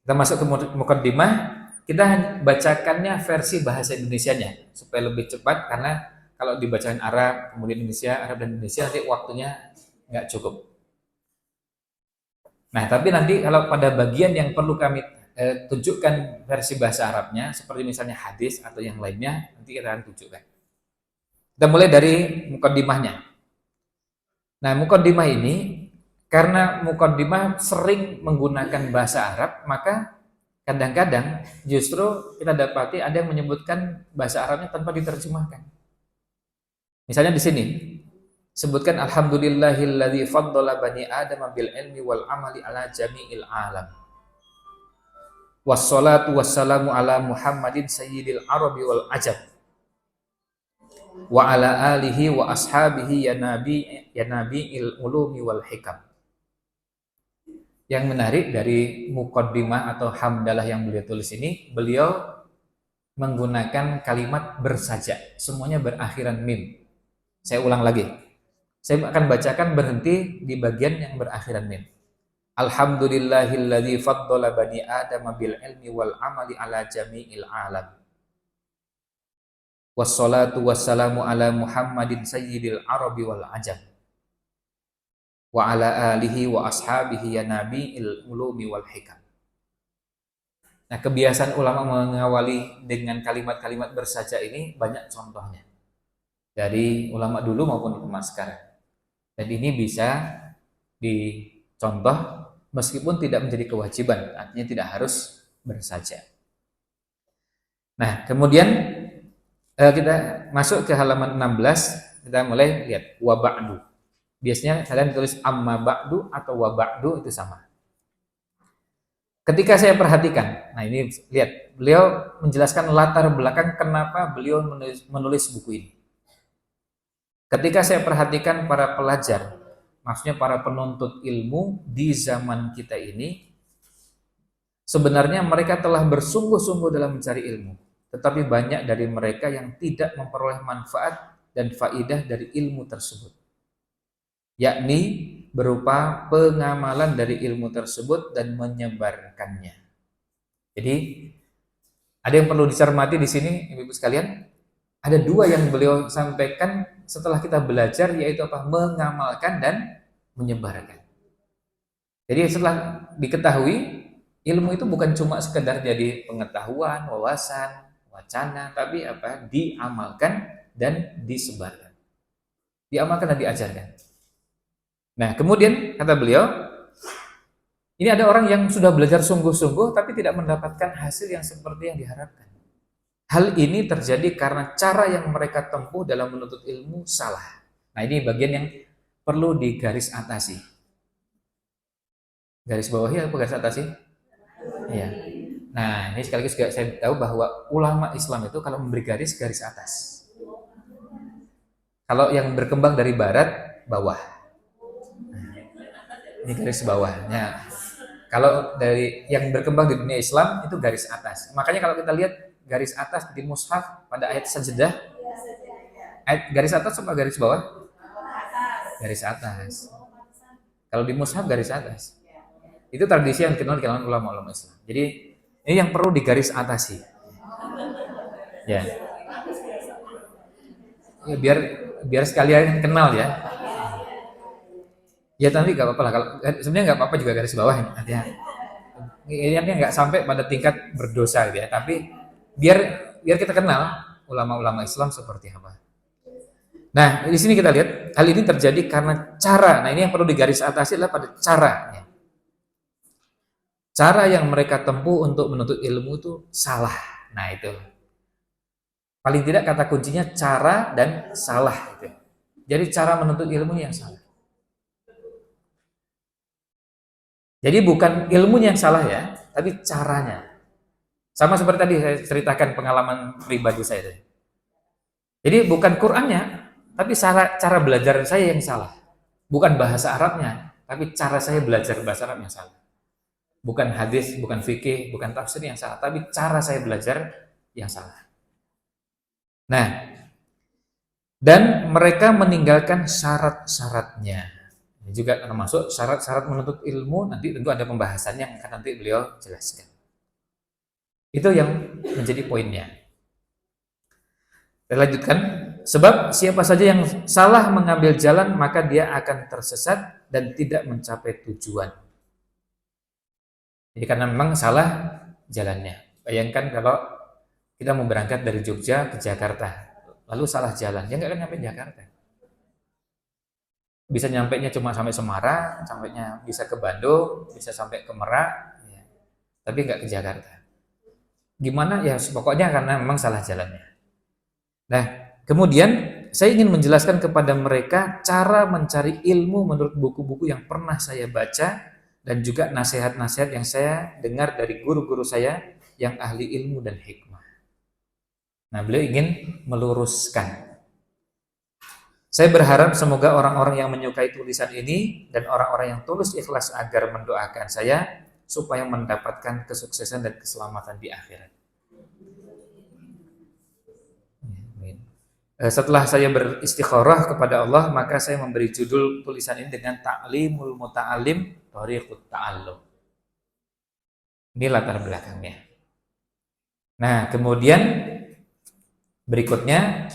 Kita masuk ke mukaddimah, kita bacakannya versi bahasa Indonesianya supaya lebih cepat, karena kalau dibacakan Arab, kemudian Indonesia, Arab dan Indonesia, nanti waktunya nggak cukup. Nah, tapi nanti kalau pada bagian yang perlu kami tunjukkan versi bahasa Arabnya, seperti misalnya hadis atau yang lainnya, nanti kita akan tunjukkan. Kita mulai dari mukaddimahnya. Nah, mukaddimah ini, karena mukaddimah sering menggunakan bahasa Arab, maka kadang-kadang justru kita dapati ada yang menyebutkan bahasa Arabnya tanpa diterjemahkan. Misalnya di sini, sebutkan alhamdulillahilladzi faddala bani Adam bil ilmi wal amali ala jami'il alam. Wassalatu wassalamu ala Muhammadin sayyidil arabi wal ajab. Wa ala alihi wa ashabihi ya nabi'il ulumi wal hikam. Yang menarik dari muqaddimah atau hamdalah yang beliau tulis ini, beliau menggunakan kalimat bersajak, semuanya berakhiran mim. Saya ulang lagi. Saya akan bacakan berhenti di bagian yang berakhiran mim. Alhamdulillahilladzi faddala bani Adam bil ilmi wal amali ala jami'il alam. Wassalatu wassalamu ala Muhammadin sayyidil arabi wal ajam. Wa ala alihi wa ashabihi ya nabi'il ulumi wal hikam. Nah, kebiasaan ulama mengawali dengan kalimat-kalimat bersajak ini banyak contohnya. Dari ulama dulu maupun ulama sekarang. Dan ini bisa dicontoh meskipun tidak menjadi kewajiban, artinya tidak harus bersajak. Nah, kemudian kita masuk ke halaman 16, kita mulai lihat wa ba'du. Biasanya kalian tulis amma ba'du atau wa ba'du, itu sama. Ketika saya perhatikan, nah ini lihat, beliau menjelaskan latar belakang kenapa beliau menulis buku ini. Ketika saya perhatikan para pelajar, maksudnya para penuntut ilmu di zaman kita ini, sebenarnya mereka telah bersungguh-sungguh dalam mencari ilmu, tetapi banyak dari mereka yang tidak memperoleh manfaat dan faidah dari ilmu tersebut, yakni berupa pengamalan dari ilmu tersebut dan menyebarkannya. Jadi ada yang perlu dicermati di sini, ibu-ibu sekalian. Ada dua yang beliau sampaikan setelah kita belajar, yaitu apa? Mengamalkan dan menyebarkan. Jadi setelah diketahui, ilmu itu bukan cuma sekedar jadi pengetahuan, wawasan, wacana, tapi apa? Diamalkan dan disebarkan. Diamalkan dan diajarkan. Nah, kemudian kata beliau, ini ada orang yang sudah belajar sungguh-sungguh tapi tidak mendapatkan hasil yang seperti yang diharapkan. Hal ini terjadi karena cara yang mereka tempuh dalam menuntut ilmu salah. Nah, ini bagian yang perlu digaris atasi. Garis bawahi apa garis atasi? Iya. Nah, ini sekaligus juga saya tahu bahwa ulama Islam itu kalau memberi garis atas. Kalau yang berkembang dari barat, bawah. Ini garis bawahnya. Kalau dari yang berkembang di dunia Islam itu garis atas. Makanya kalau kita lihat garis atas di mushaf pada ayat sajdah, ayat garis atas apa garis bawah? Garis atas. Kalau di mushaf garis atas. Itu tradisi yang dikenal di kalangan ulama-ulama Islam. Jadi ini yang perlu digaris atasi. Ya. Ya biar sekalian kenal ya. Ya tapi nggak apa-apa lah. Kalau sebenarnya nggak apa-apa juga garis bawah ya. Ini nggak sampai pada tingkat berdosa gitu ya. Tapi biar kita kenal ulama-ulama Islam seperti apa. Nah, di sini kita lihat hal ini terjadi karena cara. Nah, ini yang perlu digaris atasi adalah pada caranya. Cara yang mereka tempuh untuk menuntut ilmu itu salah. Nah, itu. Paling tidak kata kuncinya cara dan salah itu. Jadi cara menuntut ilmu yang salah. Jadi bukan ilmunya yang salah ya, tapi caranya. Sama seperti tadi saya ceritakan pengalaman pribadi saya. Jadi bukan Qur'annya, tapi cara belajar saya yang salah. Bukan bahasa Arabnya, tapi cara saya belajar bahasa Arab yang salah. Bukan hadis, bukan fikih, bukan tafsir yang salah, tapi cara saya belajar yang salah. Nah, dan mereka meninggalkan syarat-syaratnya. Ini juga termasuk syarat-syarat menuntut ilmu, nanti tentu ada pembahasannya yang akan nanti beliau jelaskan. Itu yang menjadi poinnya. Kita lanjutkan. Sebab siapa saja yang salah mengambil jalan, maka dia akan tersesat dan tidak mencapai tujuan. Jadi karena memang salah jalannya. Bayangkan kalau kita mau berangkat dari Jogja ke Jakarta, lalu salah jalan, ya nggak akan nyampe Jakarta. Bisa nyampainya cuma sampai Semarang, sampainya bisa ke Bandung, bisa sampai ke Merak, ya, tapi nggak ke Jakarta. Gimana ya, pokoknya karena memang salah jalannya. Nah, kemudian saya ingin menjelaskan kepada mereka cara mencari ilmu menurut buku-buku yang pernah saya baca dan juga nasihat-nasihat yang saya dengar dari guru-guru saya yang ahli ilmu dan hikmah. Nah, beliau ingin meluruskan. Saya berharap semoga orang-orang yang menyukai tulisan ini dan orang-orang yang tulus ikhlas agar mendoakan saya supaya mendapatkan kesuksesan dan keselamatan di akhirat. Setelah saya beristikharah kepada Allah, maka saya memberi judul tulisan ini dengan Ta'limul Muta'alim Thariqut Ta'allum. Ini latar belakangnya. Nah, kemudian berikutnya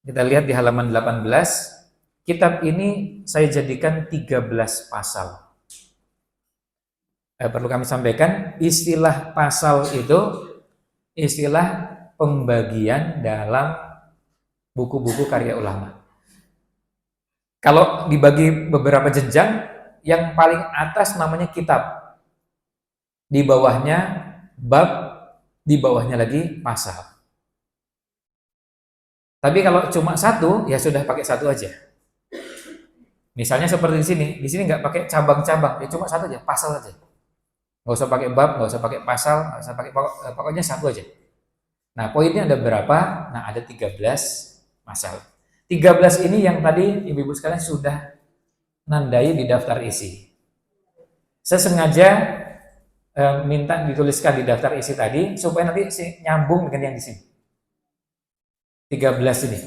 kita lihat di halaman 18. Kitab ini saya jadikan 13 pasal. Perlu kami sampaikan, istilah pasal itu istilah pembagian dalam buku-buku karya ulama. Kalau dibagi beberapa jenjang, yang paling atas namanya kitab. Di bawahnya bab, di bawahnya lagi pasal. Tapi kalau cuma satu, ya sudah pakai satu aja. Misalnya seperti di sini nggak pakai cabang-cabang, ya cuma satu aja, pasal aja. Nggak usah pakai bab, nggak usah pakai pasal, nggak usah pakai pokoknya satu aja. Nah, poinnya ada berapa? Nah, ada 13 pasal. 13 ini yang tadi ibu-ibu sekalian sudah nandai di daftar isi. Saya sengaja minta dituliskan di daftar isi tadi supaya nanti nyambung dengan yang di sini. 13 ini.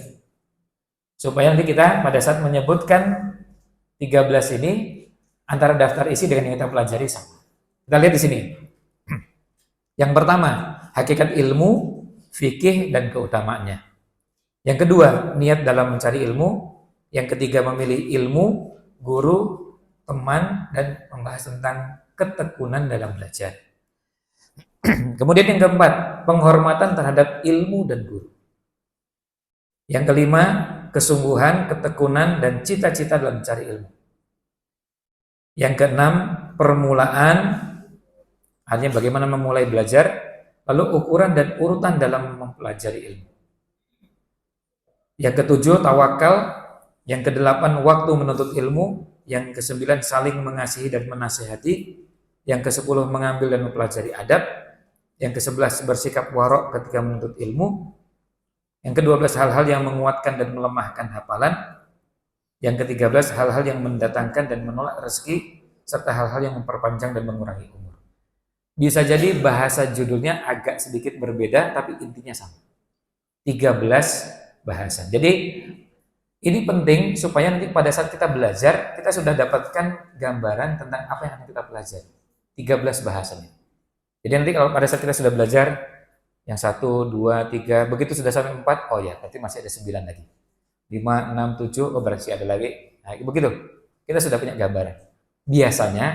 Supaya nanti kita pada saat menyebutkan 13 ini antara daftar isi dengan yang kita pelajari sama. Kita lihat di sini. Yang pertama, hakikat ilmu, fikih dan keutamaannya. Yang kedua, niat dalam mencari ilmu. Yang ketiga, memilih ilmu, guru, teman dan membahas tentang ketekunan dalam belajar. Kemudian yang keempat, penghormatan terhadap ilmu dan guru. Yang kelima, kesungguhan, ketekunan, dan cita-cita dalam mencari ilmu. Yang keenam, permulaan, artinya bagaimana memulai belajar, lalu ukuran dan urutan dalam mempelajari ilmu. Yang ketujuh, tawakal. Yang kedelapan, waktu menuntut ilmu. Yang kesembilan, saling mengasihi dan menasihati. Yang kesepuluh, mengambil dan mempelajari adab. Yang kesebelas, bersikap warok ketika menuntut ilmu. Yang ke-12, hal-hal yang menguatkan dan melemahkan hafalan. Yang ke-13, hal-hal yang mendatangkan dan menolak rezeki, serta hal-hal yang memperpanjang dan mengurangi umur. Bisa jadi bahasa judulnya agak sedikit berbeda, tapi intinya sama. 13 bahasa. Jadi ini penting supaya nanti pada saat kita belajar, kita sudah dapatkan gambaran tentang apa yang akan kita pelajari. 13 bahasanya. Jadi nanti kalau pada saat kita sudah belajar, yang 1, 2, 3, begitu sudah sampai 4, oh ya, berarti masih ada 9 lagi. 5, 6, 7, oh berarti ada lagi. Nah, begitu. Kita sudah punya gambaran. Biasanya,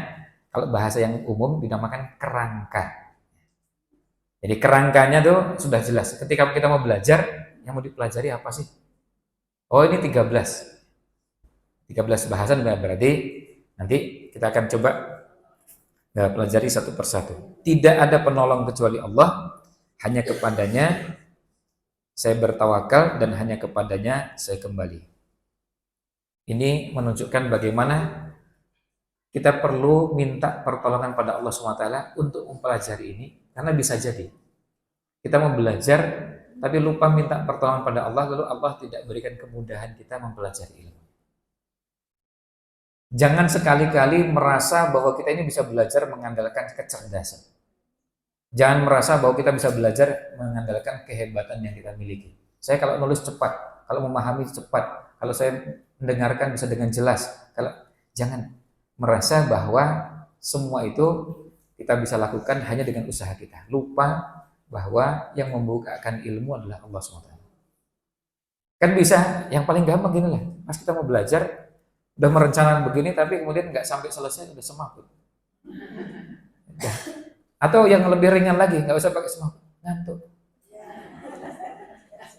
kalau bahasa yang umum dinamakan kerangka. Jadi kerangkanya tuh sudah jelas. Ketika kita mau belajar, yang mau dipelajari apa sih? Oh, ini 13. 13 bahasan berarti nanti kita akan coba pelajari satu persatu. Tidak ada penolong kecuali Allah. Hanya kepadanya saya bertawakal dan hanya kepadanya saya kembali. Ini menunjukkan bagaimana kita perlu minta pertolongan pada Allah SWT untuk mempelajari ini. Karena bisa jadi kita mau belajar tapi lupa minta pertolongan pada Allah, lalu Allah tidak berikan kemudahan kita mempelajari ilmu. Jangan sekali-kali merasa bahwa kita ini bisa belajar mengandalkan kecerdasan. Jangan merasa bahwa kita bisa belajar mengandalkan kehebatan yang kita miliki. Saya kalau nulis cepat, kalau memahami cepat, kalau saya mendengarkan bisa dengan jelas. Jangan merasa bahwa semua itu kita bisa lakukan hanya dengan usaha kita. Lupa bahwa yang membukakan ilmu adalah Allah SWT. Kan bisa, yang paling gampang gini lah, pas kita mau belajar, udah merencanakan begini, tapi kemudian nggak sampai selesai, udah semaput. Udah. Atau yang lebih ringan lagi, nggak usah pakai semaput, ngantuk.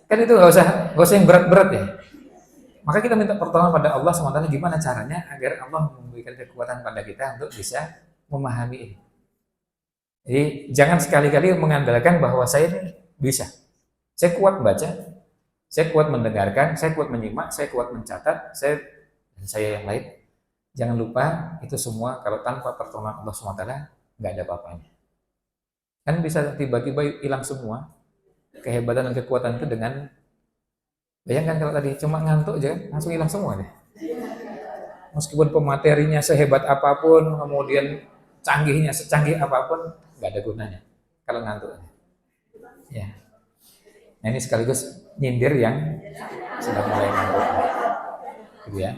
Kan itu nggak usah yang berat-berat ya. Maka kita minta pertolongan pada Allah SWT, gimana caranya agar Allah memberikan kekuatan pada kita untuk bisa memahami ini. Jadi jangan sekali-kali mengandalkan bahwa saya ini bisa. Saya kuat baca, saya kuat mendengarkan, saya kuat menyimak, saya kuat mencatat, dan saya yang lain. Jangan lupa itu semua kalau tanpa pertolongan Allah SWT nggak ada apa-apanya. Kan bisa tiba-tiba hilang semua kehebatan dan kekuatan itu dengan, bayangkan kalau tadi cuma ngantuk aja langsung hilang semua deh. Meskipun pematerinya sehebat apapun, kemudian canggihnya secanggih apapun, nggak ada gunanya kalau ngantuk. Ya. Nah ini sekaligus nyindir yang sudah mulai ngantuk, gitu ya.